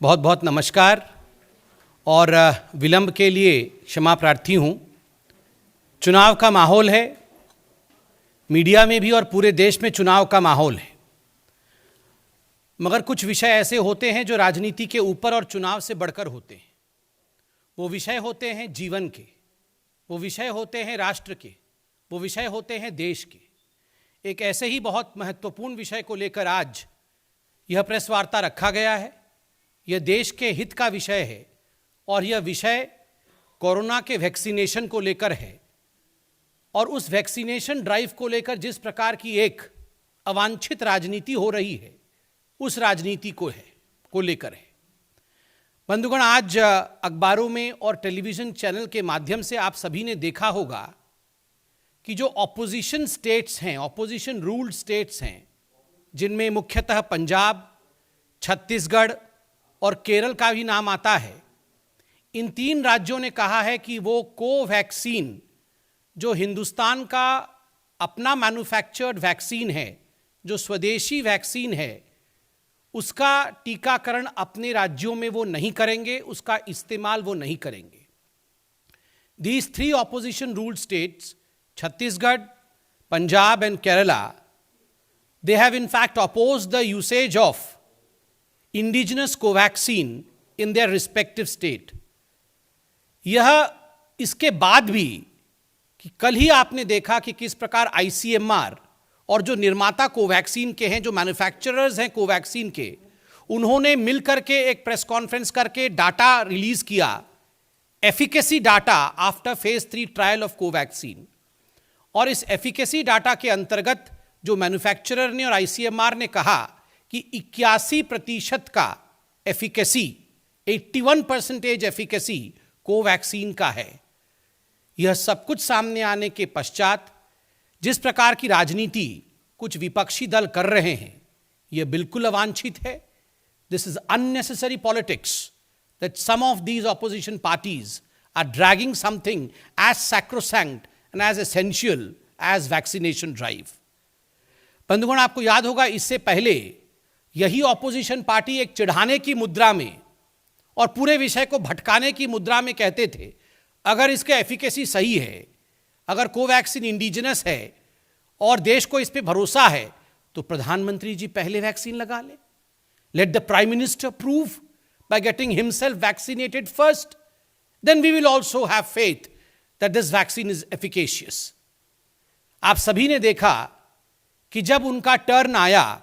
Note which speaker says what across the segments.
Speaker 1: बहुत बहुत नमस्कार और विलंब के लिए क्षमा प्रार्थी हूँ। चुनाव का माहौल है, मीडिया में भी और पूरे देश में चुनाव का माहौल है, मगर कुछ विषय ऐसे होते हैं जो राजनीति के ऊपर और चुनाव से बढ़कर होते हैं। वो विषय होते हैं जीवन के, वो विषय होते हैं राष्ट्र के, वो विषय होते हैं देश के। एक ऐसे ही बहुत महत्वपूर्ण विषय को लेकर आज यह प्रेस वार्ता रखा गया है। यह देश के हित का विषय है और यह विषय कोरोना के वैक्सीनेशन को लेकर है और उस वैक्सीनेशन ड्राइव को लेकर जिस प्रकार की एक अवांछित राजनीति हो रही है, उस राजनीति को लेकर है। बंधुगण, आज अखबारों में और टेलीविज़न चैनल के माध्यम से आप सभी ने देखा होगा कि जो ऑपोजिशन स्टेट्स हैं, ऑपोजिशन रूल्ड स्टेट्स हैं, जिनमें मुख्यतः पंजाब, छत्तीसगढ़ और केरल का भी नाम आता है, इन तीन राज्यों ने कहा है कि वो कोवैक्सीन, जो हिंदुस्तान का अपना मैन्युफैक्चर्ड वैक्सीन है, जो स्वदेशी वैक्सीन है, उसका टीकाकरण अपने राज्यों में वो नहीं करेंगे, उसका इस्तेमाल वो नहीं करेंगे। These three opposition ruled states, Chhattisgarh, Punjab and Kerala, they have in fact opposed the usage of indigenous covaxin in their respective state. यह इसके बाद भी कि कल ही आपने देखा कि किस प्रकार ICMR और जो निर्माता कोवैक्सीन के हैं, जो मैन्युफैक्चरर्स हैं कोवैक्सीन के, उन्होंने मिलकर के एक प्रेस कॉन्फ्रेंस करके डाटा रिलीज किया, efficacy data after phase 3 trial of Covaxin. और इस एफिकेसी डाटा के अंतर्गत जो मैन्युफैक्चरर ने और ICMR ने कहा कि 81% का एफिकेसी, 81% एफिकेसी कोवैक्सीन का है। यह सब कुछ सामने आने के पश्चात जिस प्रकार की राजनीति कुछ विपक्षी दल कर रहे हैं, यह बिल्कुल अवांछित है। This is unnecessary politics that some of these opposition parties are dragging something as sacrosanct and as essential as vaccination drive. बंधुगण, आपको याद होगा इससे पहले यही ऑपोजिशन पार्टी एक चिढ़ाने की मुद्रा में और पूरे विषय को भटकाने की मुद्रा में कहते थे, अगर इसका एफिकेसी सही है, अगर कोवैक्सीन इंडिजिनस है और देश को इस पे भरोसा है, तो प्रधानमंत्री जी पहले वैक्सीन लगा ले। Let the prime minister prove by getting himself vaccinated first, then we will also have faith that this vaccine is efficacious. आप सभी ने देखा कि जब उनका टर्न आया,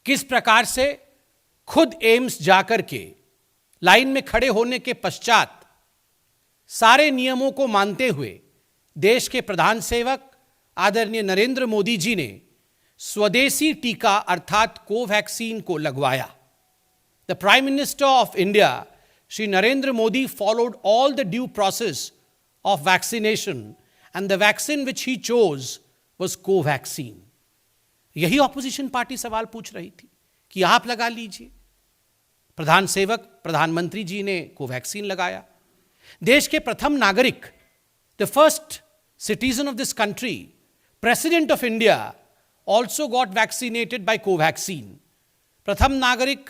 Speaker 1: किस प्रकार से खुद एम्स जाकर के लाइन में खड़े होने के पश्चात सारे नियमों को मानते हुए देश के प्रधान सेवक आदरणीय नरेंद्र मोदी जी ने स्वदेशी टीका अर्थात कोवैक्सीन को लगवाया। The prime minister of India Shri Narendra Modi followed all the due process of vaccination and the vaccine which he chose was Covaxin. यही ऑपोजिशन पार्टी सवाल पूछ रही थी कि आप लगा लीजिए। प्रधान सेवक प्रधानमंत्री जी ने कोवैक्सीन लगाया। देश के प्रथम नागरिक, the first citizen of this country, President of India, also got vaccinated by Covaxin. प्रथम नागरिक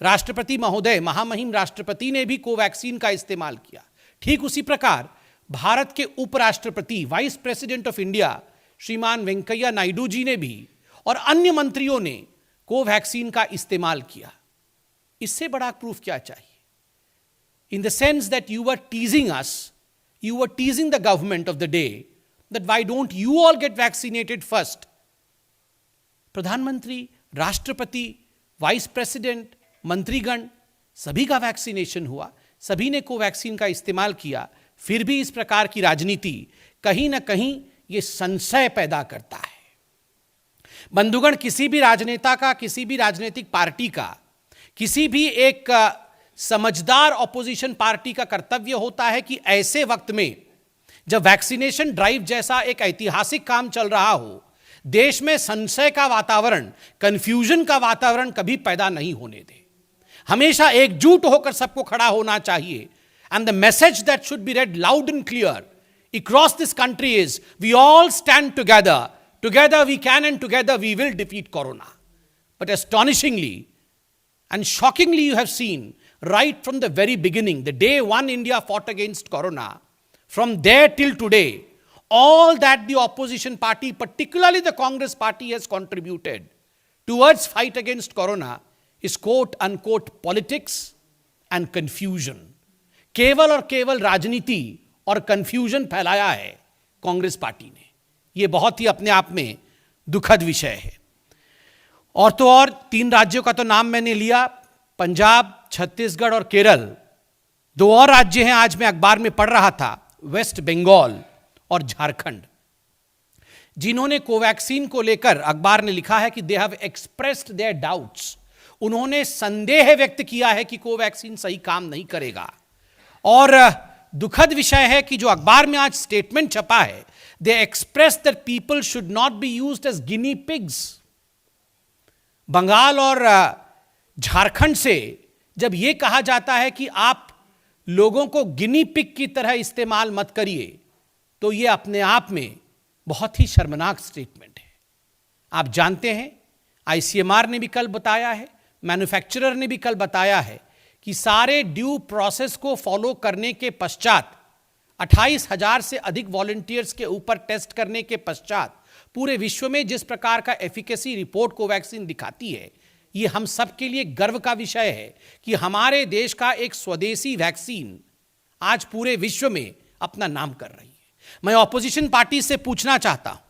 Speaker 1: राष्ट्रपति महोदय, महामहिम राष्ट्रपति ने भी कोवैक्सीन का इस्तेमाल किया। ठीक उसी प्रकार भारत के उपराष्ट्रपति, वाइस प्रेसिडेंट ऑफ इंडिया श्रीमान वेंकैया नायडू जी ने भी और अन्य मंत्रियों ने कोवैक्सीन का इस्तेमाल किया। इससे बड़ा प्रूफ क्या चाहिए? In the sense that you were teasing us, you were teasing the government of the day that why don't you all get vaccinated first? प्रधानमंत्री, राष्ट्रपति, वाइस प्रेसिडेंट, मंत्रीगण, सभी का वैक्सीनेशन हुआ, सभी ने कोवैक्सीन का इस्तेमाल किया। फिर भी इस प्रकार की राजनीति कहीं ना कहीं ये संशय पैदा करता है। बंधुगण, किसी भी राजनेता का, किसी भी राजनीतिक पार्टी का, किसी भी एक समझदार ऑपोजिशन पार्टी का कर्तव्य होता है कि ऐसे वक्त में जब वैक्सीनेशन ड्राइव जैसा एक ऐतिहासिक काम चल रहा हो, देश में संशय का वातावरण, कंफ्यूजन का वातावरण कभी पैदा नहीं होने दे। हमेशा एकजुट होकर सबको खड़ा होना चाहिए। And the message that should be read loud and clear across this country is we all stand together we can and together we will defeat corona. But astonishingly And shockingly, you have seen right from the very beginning, the day one India fought against Corona, from there till today, all that the opposition party, particularly the Congress party, has contributed towards fight against Corona is quote unquote politics and confusion. केवल और केवल राजनीति और confusion फैलाया है Congress party ने। यह बहुत ही अपने आप में दुखद विषय है। और तो और 3 राज्यों का तो नाम मैंने लिया, पंजाब, छत्तीसगढ़ और केरल। 2 और राज्य हैं, आज मैं अखबार में पढ़ रहा था, वेस्ट बंगाल और झारखंड, जिन्होंने कोवैक्सीन को लेकर अखबार ने लिखा है कि they have expressed their doubts. उन्होंने संदेह व्यक्त किया है कि कोवैक्सीन सही काम नहीं करेगा। और दुखद विषय है कि जो अखबार में आज स्टेटमेंट छपा है, they express that people should not be used as guinea pigs. Bengal और झारखंड से जब यह कहा जाता है कि आप लोगों को गिनी पिग की तरह इस्तेमाल मत करिए, तो यह अपने आप में बहुत ही शर्मनाक स्टेटमेंट है। आप जानते हैं, आईसीएमआर ने भी कल बताया है, मैन्युफैक्चरर ने भी कल बताया है कि सारे ड्यू प्रोसेस को फॉलो करने के पश्चात 28,000 से अधिक वॉलंटियर्स के ऊपर टेस्ट करने के पश्चात पूरे विश्व में जिस प्रकार का एफिकेसी रिपोर्ट कोवैक्सीन दिखाती है, ये हम सब के लिए गर्व का विषय है कि हमारे देश का एक स्वदेशी वैक्सीन आज पूरे विश्व में अपना नाम कर रही है। मैं ऑपोजिशन पार्टी से पूछना चाहता हूं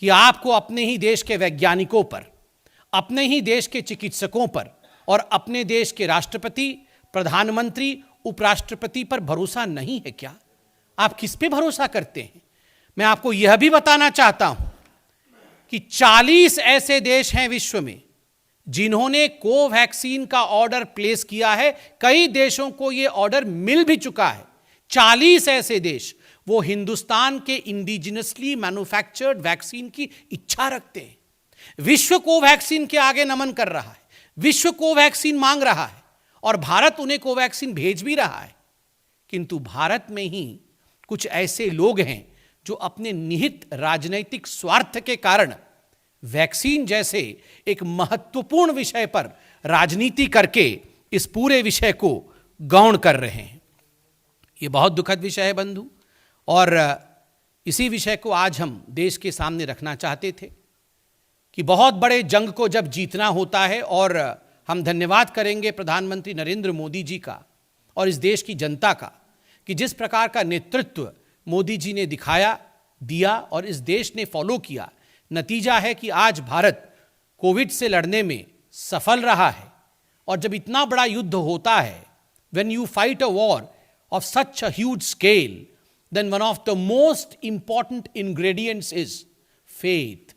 Speaker 1: कि आपको अपने ही देश के वैज्ञानिकों पर, अपने ही देश के चिकित्सकों पर और अपने देश के राष्ट्रपति, प्रधानमंत्री, उपराष्ट्रपति पर भरोसा नहीं है क्या? आप किस पे भरोसा करते हैं? मैं आपको यह भी बताना चाहता हूं कि 40 ऐसे देश हैं विश्व में जिन्होंने कोवैक्सीन का ऑर्डर प्लेस किया है। कई देशों को यह ऑर्डर मिल भी चुका है। 40 ऐसे देश वो हिंदुस्तान के इंडिजिनसली मैन्युफैक्चर्ड वैक्सीन की इच्छा रखते हैं। विश्व कोवैक्सीन के आगे नमन कर रहा है, विश्व कोवैक्सीन मांग रहा है और भारत उन्हें कोवैक्सीन भेज भी रहा है। किंतु भारत में ही कुछ ऐसे लोग हैं जो अपने निहित राजनीतिक स्वार्थ के कारण वैक्सीन जैसे एक महत्वपूर्ण विषय पर राजनीति करके इस पूरे विषय को गौण कर रहे हैं। यह बहुत दुखद विषय है बंधु, और इसी विषय को आज हम देश के सामने रखना चाहते थे कि बहुत बड़े जंग को जब जीतना होता है, और हम धन्यवाद करेंगे प्रधानमंत्री नरेंद्र मोदी जी का और इस देश की जनता का कि जिस प्रकार का नेतृत्व मोदी जी ने दिया और इस देश ने फॉलो किया। नतीजा है कि आज भारत कोविड से लड़ने में सफल रहा है। और जब इतना बड़ा युद्ध होता है, when you fight a war of such a huge scale, then one of the most important ingredients is faith.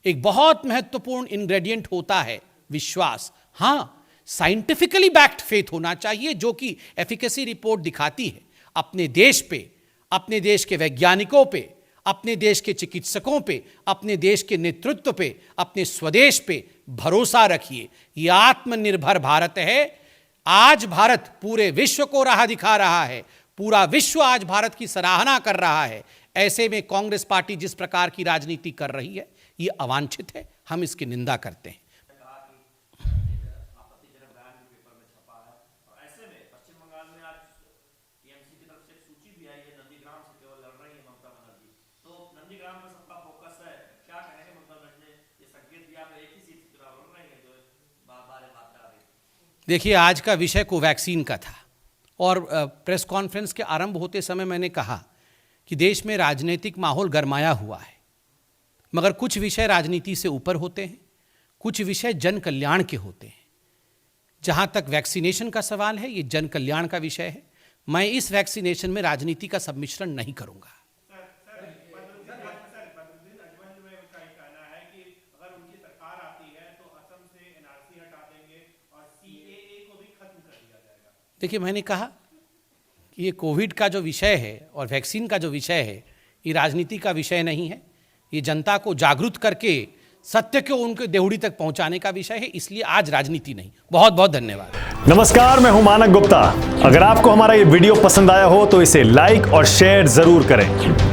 Speaker 1: एक बहुत महत्वपूर्ण इंग्रेडिएंट होता है विश्वास। हां, साइंटिफिकली बैक्ड फेथ होना चाहिए, जो कि एफिकेसी रिपोर्ट दिखाती है। अपने देश पे, अपने देश के वैज्ञानिकों पे, अपने देश के चिकित्सकों पे, अपने देश के नेतृत्व पे, अपने स्वदेश पे भरोसा रखिए। यह आत्मनिर्भर भारत है। आज भारत पूरे विश्व को राह दिखा रहा है। पूरा विश्व आज भारत की सराहना कर रहा है। ऐसे में कांग्रेस पार्टी जिस प्रकार की राजनीति कर रही है, ये अवांछित है। हम इसकी निंदा करते हैं। देखिए, आज का विषय कोवैक्सीन का था और प्रेस कॉन्फ्रेंस के आरंभ होते समय मैंने कहा कि देश में राजनीतिक माहौल गरमाया हुआ है, मगर कुछ विषय राजनीति से ऊपर होते हैं, कुछ विषय जन कल्याण के होते हैं। जहां तक वैक्सीनेशन का सवाल है, ये जन कल्याण का विषय है। मैं इस वैक्सीनेशन में राजनीति का सम्मिश्रण नहीं करूंगा। देखिए, मैंने कहा कि ये कोविड का जो विषय है और वैक्सीन का जो विषय है, ये राजनीति का विषय नहीं है। ये जनता को जागरूक करके सत्य को उनके देहड़ी तक पहुंचाने का विषय है। इसलिए आज राजनीति नहीं। बहुत बहुत धन्यवाद।
Speaker 2: नमस्कार, मैं हूं मानक गुप्ता। अगर आपको हमारा ये वीडियो पसंद आया हो तो इसे लाइक और शेयर जरूर करें,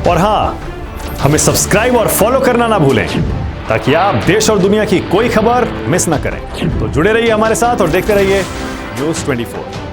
Speaker 2: और हां, हमें सब्सक्राइब और फॉलो करना ना भूलें। ताकि आप देश और दुनिया की कोई खबर मिस ना करें। तो जुड़े रहिए हमारे साथ और देखते रहिए News 24।